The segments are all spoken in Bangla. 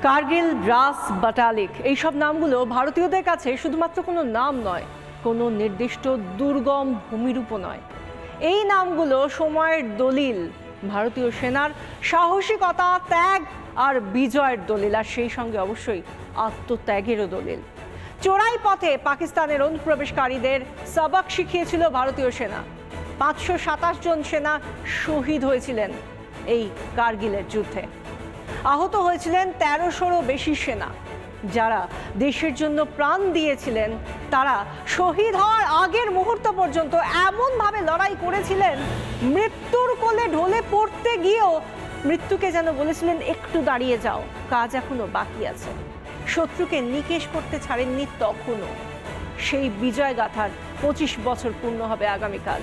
কার্গিল, দ্রাস, বাটালিক এইসব নামগুলো ভারতীয়দের কাছে শুধুমাত্র কোনো নাম নয়, কোনো নির্দিষ্ট দুর্গম ভূমিরূপও নয়। এই নামগুলো সময়ের দলিল, ভারতীয় সেনার সাহসিকতা, ত্যাগ আর বিজয়ের দলিল, আর সেই সঙ্গে অবশ্যই আত্মত্যাগেরও দলিল। চোরাই পথে পাকিস্তানের অনুপ্রবেশকারীদের সবক শিখিয়েছিল ভারতীয় সেনা। 527 জন সেনা শহীদ হয়েছিলেন এই কার্গিলের যুদ্ধে। আহত হয়েছিলেন 1300-রও বেশি সেনা। যারা দেশের জন্য প্রাণ দিয়েছিলেন তারা শহীদ হওয়ার আগের মুহূর্ত পর্যন্ত এমনভাবে লড়াই করেছিলেন, মৃত্যুর কোলে ঢলে পড়তে গিয়েও মৃত্যুকে যেন বলেছিলেন, একটু দাঁড়িয়ে যাও, কাজ এখনো বাকি আছে। শত্রুকে নিকেশ করতে ছাড়েননি তখনও। সেই বিজয় গাথার 25 বছর পূর্ণ হবে আগামীকাল,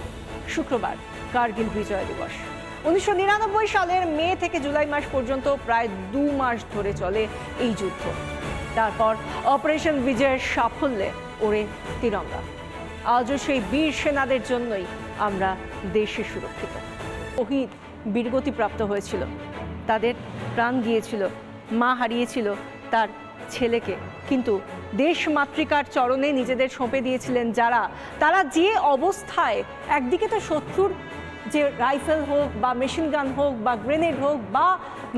শুক্রবার, কার্গিল বিজয় দিবস। 1999 সালের মে থেকে জুলাই মাস পর্যন্ত প্রায় 2 মাস ধরে চলে এই যুদ্ধ। তারপর অপারেশন বিজয়ের সাফল্যে ওড়ে তিরঙ্গা। আজও সেই বীর সেনাদের জন্যই আমরা দেশে সুরক্ষিত। শহীদ বীরগতিপ্রাপ্ত হয়েছিল, তাদের প্রাণ গিয়েছিল, মা হারিয়েছিল তার ছেলেকে, কিন্তু দেশ মাতৃকার চরণে নিজেদের সঁপে দিয়েছিলেন যারা, তারা যে অবস্থায়, একদিকে তো শত্রুর যে রাইফেল হোক বা মেশিন গান হোক বা গ্রেনেড হোক বা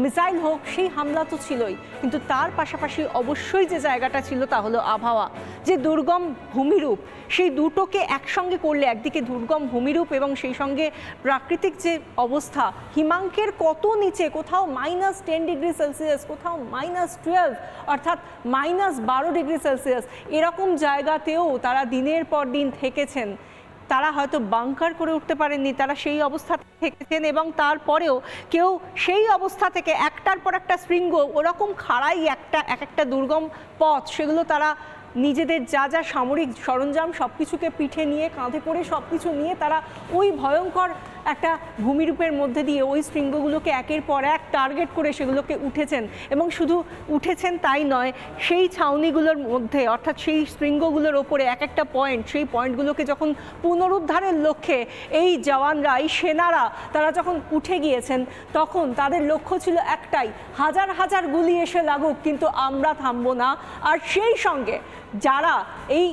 মিসাইল হোক, সেই হামলা তো ছিলই, কিন্তু তার পাশাপাশি অবশ্যই যে জায়গাটা ছিল তা হলো আবহাওয়া, যে দুর্গম ভূমিরূপ। সেই দুটোকে একসঙ্গে করলে, একদিকে দুর্গম ভূমিরূপ এবং সেই সঙ্গে প্রাকৃতিক যে অবস্থা, হিমাঙ্কের কত নিচে, কোথাও -10 ডিগ্রি সেলসিয়াস, কোথাও -12 অর্থাৎ -12 ডিগ্রি সেলসিয়াস, এরকম জায়গাতেও তারা দিনের পর দিন থেকেছেন। তারা হয়তো বাংকার করে উঠতে পারেননি, তারা সেই অবস্থা থেকেছেন এবং তারপরেও কেউ সেই অবস্থা থেকে একটার পর একটা শৃঙ্গ, ওরকম খাড়াই একটা দুর্গম পথ, সেগুলো তারা নিজেদের যা যা সামরিক সরঞ্জাম সব কিছুকে পিঠে নিয়ে, কাঁধে করে সব কিছু নিয়ে তারা ওই ভয়ঙ্কর একটা ভূমিরূপের মধ্যে দিয়ে ওই শৃঙ্গগুলোকে একের পর এক টার্গেট করে সেগুলোকে উঠেছেন। এবং শুধু উঠেছেন তাই নয়, সেই ছাউনিগুলোর মধ্যে অর্থাৎ সেই শৃঙ্গগুলোর ওপরে এক একটা পয়েন্ট, সেই পয়েন্টগুলোকে যখন পুনরুদ্ধারের লক্ষ্যে এই জওয়ানরা, এই সেনারা তারা যখন উঠে গিয়েছেন, তখন তাদের লক্ষ্য ছিল একটাই, হাজার হাজার গুলি এসে লাগুক, কিন্তু আমরা থামবো না। আর সেই সঙ্গে যারা এই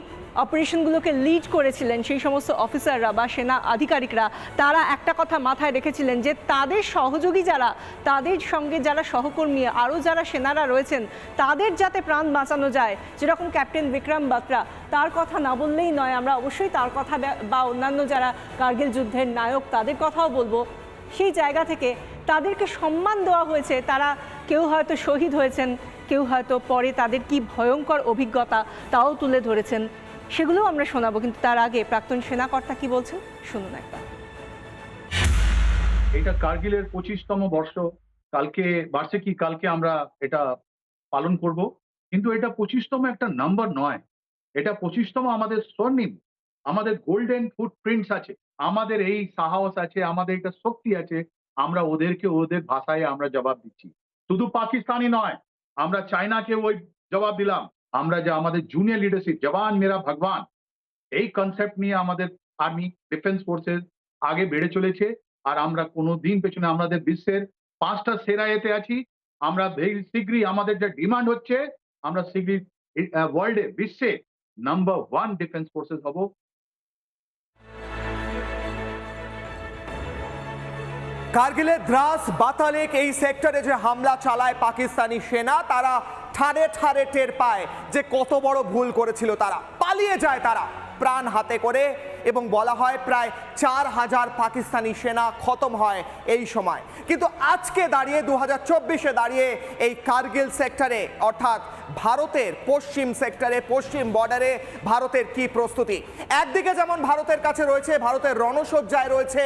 অপারেশনগুলোকে লিড করেছিলেন, সেই সমস্ত অফিসাররা বা সেনা আধিকারিকরা, তারা একটা কথা মাথায় রেখেছিলেন যে তাদের সহযোগী যারা, তাদের সঙ্গে যারা সহকর্মী, আরও যারা সেনারা রয়েছেন, তাদের যাতে প্রাণ বাঁচানো যায়। যেরকম ক্যাপ্টেন বিক্রম বাত্রা, তার কথা না বললেই নয়, আমরা অবশ্যই তার কথা বা অন্যান্য যারা কার্গিল যুদ্ধের নায়ক, তাদের কথাও বলবো। সেই জায়গা থেকে তাদেরকে সম্মান দেওয়া হয়েছে। তারা কেউ হয়তো শহীদ হয়েছেন, কেউ হয়তো পরে তাদের কি ভয়ঙ্কর অভিজ্ঞতা তাও তুলে ধরেছেন, সেগুলোও আমরা শোনাবো। কিন্তু তার আগে প্রাক্তন সেনাকর্তা কি বলছেন শুনুন একবার। এটা কার্গিলের 25তম বর্ষ, কালকে বার্ষিকী, কালকে আমরা এটা পালন করব। কিন্তু এটা 25তম একটা নাম্বার নয়, এটা 25তম আমাদের স্বর্ণিম, আমাদের গোল্ডেন ফুটপ্রিন্টস আছে, আমাদের এই সাহস আছে, আমাদের এটা শক্তি আছে। আমরা ওদেরকে ওদের ভাষায় আমরা জবাব দিচ্ছি। শুধু পাকিস্তানি নয়, আমরা চায়নাকে ওই জবাব দিলাম। আমরা যে আমাদের জুনিয়র লিডারশিপ, জওয়ান মেরা ভগবান, এই কনসেপ্ট নিয়ে আমাদের আর্মি, ডিফেন্স ফোর্সেস আগে বেড়ে চলেছে। আর আমরা কোনোদিন পেছনে, আমাদের বিশ্বের 5টা সেরা এতে আছি। আমরা ভেরি শীঘ্রই, আমাদের যা ডিমান্ড হচ্ছে, আমরা শীঘ্রই ওয়ার্ল্ডে, বিশ্বে নাম্বার 1 ডিফেন্স ফোর্সেস হব। কার্গিলের দ্রাস, বাতালিক এই সেক্টরে যে হামলা চালায় পাকিস্তানি সেনা, তারা ঠাড়ে ঠাড়ে টের পায় যে কত বড় ভুল করেছিল তারা। পালিয়ে যায় তারা প্রাণ হাতে করে, এবং বলা হয় প্রায় 4000 পাকিস্তানি সেনা খতম হয় এই সময়। কিন্তু আজকে দাঁড়িয়ে 2024-এ দাঁড়িয়ে এই কার্গিল সেক্টরে, অর্থাৎ ভারতের পশ্চিম সেক্টরে, পশ্চিম বর্ডারে ভারতের কি প্রস্তুতি? একদিকে যেমন ভারতের কাছে রয়েছে, ভারতের রণসজ্জায় রয়েছে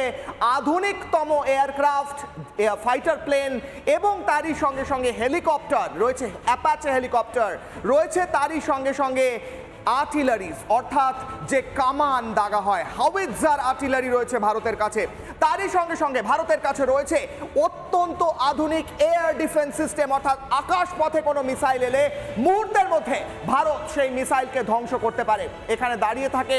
আধুনিকতম এয়ারক্রাফট, ফাইটার প্লেন, এবং তারই সঙ্গে সঙ্গে হেলিকপ্টার রয়েছে, অ্যাপাচে হেলিকপ্টার রয়েছে, তারই সঙ্গে সঙ্গে আর্টিলারিজ, অর্থাৎ যে কামান দাগা হয়, হাউইটজার আর্টিলারি রয়েছে ভারতের কাছে। তারই সঙ্গে সঙ্গে ভারতের কাছে রয়েছে অত্যন্ত আধুনিক এয়ার ডিফেন্স সিস্টেম, অর্থাৎ আকাশ পথে কোনো মিসাইল এলে মুহূর্তের মধ্যে ভারত সেই মিসাইলকে ধ্বংস করতে পারে। এখানে দাঁড়িয়ে থাকে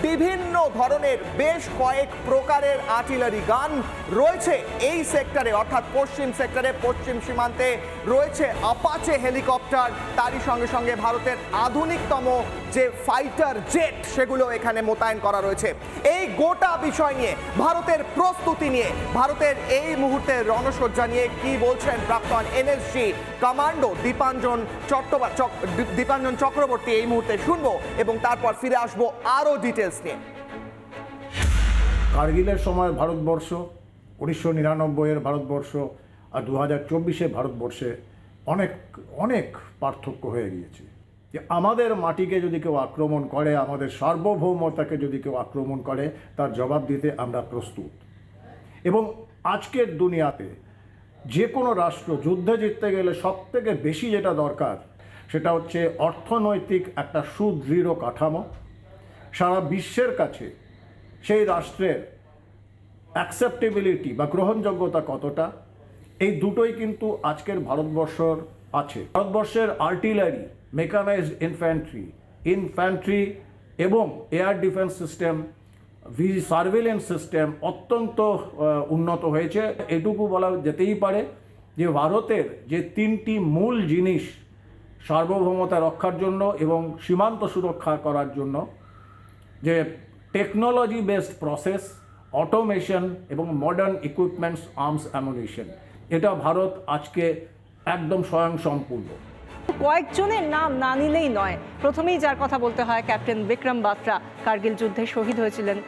বিভিন্ন ধরনের বেশ কয়েক প্রকারের আর্টিলারি গান রয়েছে এই সেক্টরে, অর্থাৎ পশ্চিম সেক্টরে, পশ্চিম সীমান্তে রয়েছে আপাচে হেলিকপ্টার। তারই সঙ্গে সঙ্গে ভারতের আধুনিকতম যে ফাইটার জেট সেগুলো এখানে মোতায়েন করা রয়েছে। এই গোটা বিষয় নিয়ে, ভারতের প্রস্তুতি নিয়ে, ভারতের এই মুহূর্তের রণসজ্জা নিয়ে কি বলছেন প্রাক্তন এনএসজি কমান্ডো দীপাঞ্জন চক্রবর্তী এই মুহূর্তে শুনবো এবং তারপর ফিরে আসবো আরো ডিটেলস নিয়ে। কার্গিলের সময় ভারতবর্ষ, 1999-এর ভারতবর্ষ আর 2024-এর ভারতবর্ষে অনেক অনেক পার্থক্য হয়ে গিয়েছে। যে আমাদের মাটিকে যদি কেউ আক্রমণ করে, আমাদের সার্বভৌমতাকে যদি কেউ আক্রমণ করে, তার জবাব দিতে আমরা প্রস্তুত। এবং আজকের দুনিয়াতে যে কোনো রাষ্ট্র যুদ্ধে জিততে গেলে সবথেকে বেশি যেটা দরকার সেটা হচ্ছে অর্থনৈতিক একটা সুদৃঢ় কাঠামো। সারা বিশ্বের কাছে সেই রাষ্ট্রের অ্যাকসেপ্টেবিলিটি বা গ্রহণযোগ্যতা কতটা, এই দুটোই কিন্তু আজকের ভারতবর্ষর আছে। ভারতবর্ষের আর্টিলারি, মেকানাইজড ইনফ্যান্ট্রি এবং air defence system, surveillance system অত্যন্ত উন্নত হয়েছে। এটুকু বলা যেতেই পারে যে ভারতের যে তিনটি মূল জিনিস সার্বভৌমতা রক্ষার জন্য এবং সীমান্ত সুরক্ষা করার জন্য, যে টেকনোলজি বেসড প্রসেস, অটোমেশন এবং মডার্ন ইকুইপমেন্টস, আর্মস, অ্যামুনিশন, এটা ভারত আজকে একদম স্বয়ংসম্পূর্ণ। কয়েকজনের নাম না নিলেই নয়। প্রথমেই যার কথা বলতে হয় ক্যাপ্টেন বিক্রম বাত্রা, কার্গিল যুদ্ধে শহীদ হয়েছিলেন।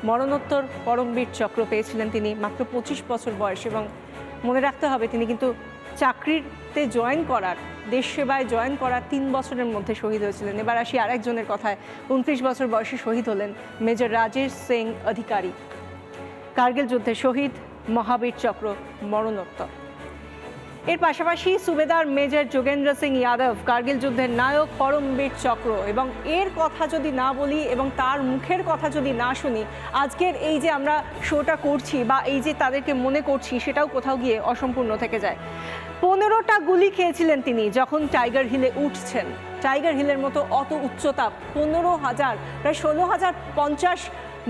মরণোত্তর পরমবীর চক্র পেয়েছিলেন তিনি মাত্র 25 বছর বয়স। এবং মনে রাখতে হবে তিনি কিন্তু চাকরিতে জয়েন করার, দেশ সেবায় জয়েন করার 3 বছরের মধ্যে শহীদ হয়েছিলেন। এবার আসি আরেকজনের কথায়। 29 বছর বয়সে শহীদ হলেন মেজর রাজেশ সিং অধিকারী, কার্গিল যুদ্ধে শহীদ, মহাবীর চক্র মরণোত্তর। এর পাশাপাশি সুবেদার মেজর যোগেন্দ্র সিং যাদব, কার্গিল যুদ্ধের নায়ক, পরমবীর চক্র। এবং এর কথা যদি না বলি এবং তার মুখের কথা যদি না শুনি, আজকের এই যে আমরা শোটা করছি বা এই যে তাদেরকে মনে করছি, সেটাও কোথাও গিয়ে অসম্পূর্ণ থেকে যায়। 15টা গুলি খেয়েছিলেন তিনি যখন টাইগার হিলে উঠছেন। টাইগার হিলের মতো অত উচ্চতা, 15,000, প্রায় 16,050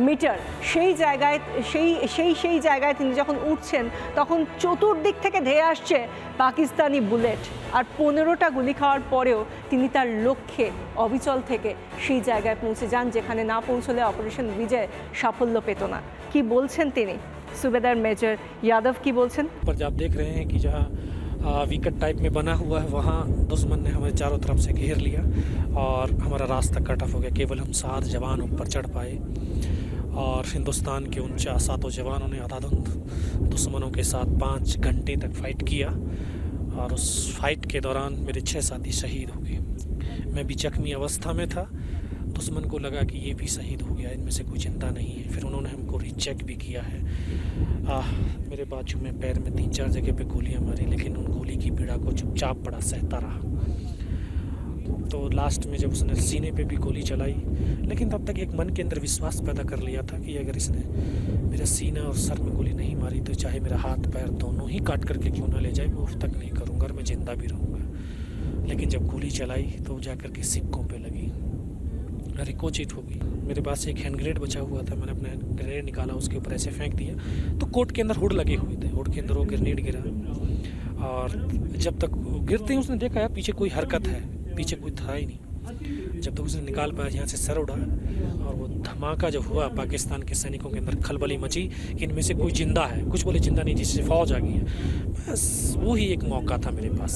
মিটার, সেই জায়গায় সেই জায়গায় তিনি যখন উঠছেন তখন চতুর্দিক থেকে ধেয়ে আসছে পাকিস্তানি বুলেট। আর 15টা গুলি খাওয়ার পরেও তিনি তার লক্ষ্যে অবিচল থেকে সেই জায়গায় পৌঁছে যান যেখানে না পৌঁছলে অপারেশন বিজয় সাফল্য পেত না। কি বলছেন তিনি, সুবেদার মেজর यादव কি বলছেন? पर आप देख रहे हैं कि जहाँ विकेट टाइप में बना हुआ है, वहाँ दुश्मन ने हमें चारों तरफ से घेर लिया और हमारा रास्ता कट ऑफ हो गया। केवल हम 7 जवान ऊपर चढ़ पाए और हिंदुस्तान के 7 जवानों ने आधाधुंध दुश्मनों के साथ 5 घंटे तक फाइट किया और उस फाइट के दौरान मेरे 6 साथी शहीद हो गए। मैं भी जख्मी अवस्था में था। दुश्मन को लगा कि ये भी शहीद हो गया, इनमें से कोई जिंदा नहीं है। फिर उन्होंने हमको रीचेक भी किया है। मेरे बाजू में, पैर में 3-4 जगह पे गोलियां मारी, लेकिन उन गोली की पीड़ा को चुपचाप बड़ा सहता रहा। तो लास्ट में जब उसने सीने पे भी गोली चलाई, लेकिन तब तक एक मन के अंदर विश्वास पैदा कर लिया था कि अगर इसने मेरा सीना और सर में गोली नहीं मारी तो चाहे मेरा हाथ पैर दोनों ही काट करके क्यों ना ले जाए, मैं उस तक नहीं करूँगा और मैं जिंदा भी रहूँगा। लेकिन जब गोली चलाई तो जाकर के सिक्कों पे लगी, रिकोचिट हो गई। मेरे पास एक हैंड ग्रेनेड बचा हुआ था, मैंने अपना ग्रेनेड निकाला, उसके ऊपर ऐसे फेंक दिया तो कोट के अंदर हुड लगे हुए थे, हुड के अंदर वो ग्रेनेड गिरा। और जब तक गिरते ही उसने देखा यार पीछे कोई हरकत है, पीछे कोई था ही नहीं। जब तक उसने निकाल पाया, यहाँ से सर उड़ा और वो धमाका जब हुआ, पाकिस्तान के सैनिकों के अंदर खलबली मची कि इनमें से कोई जिंदा है, कुछ बोले जिंदा नहीं, जिससे फौज आ गई है। बस वो ही एक मौका था मेरे पास।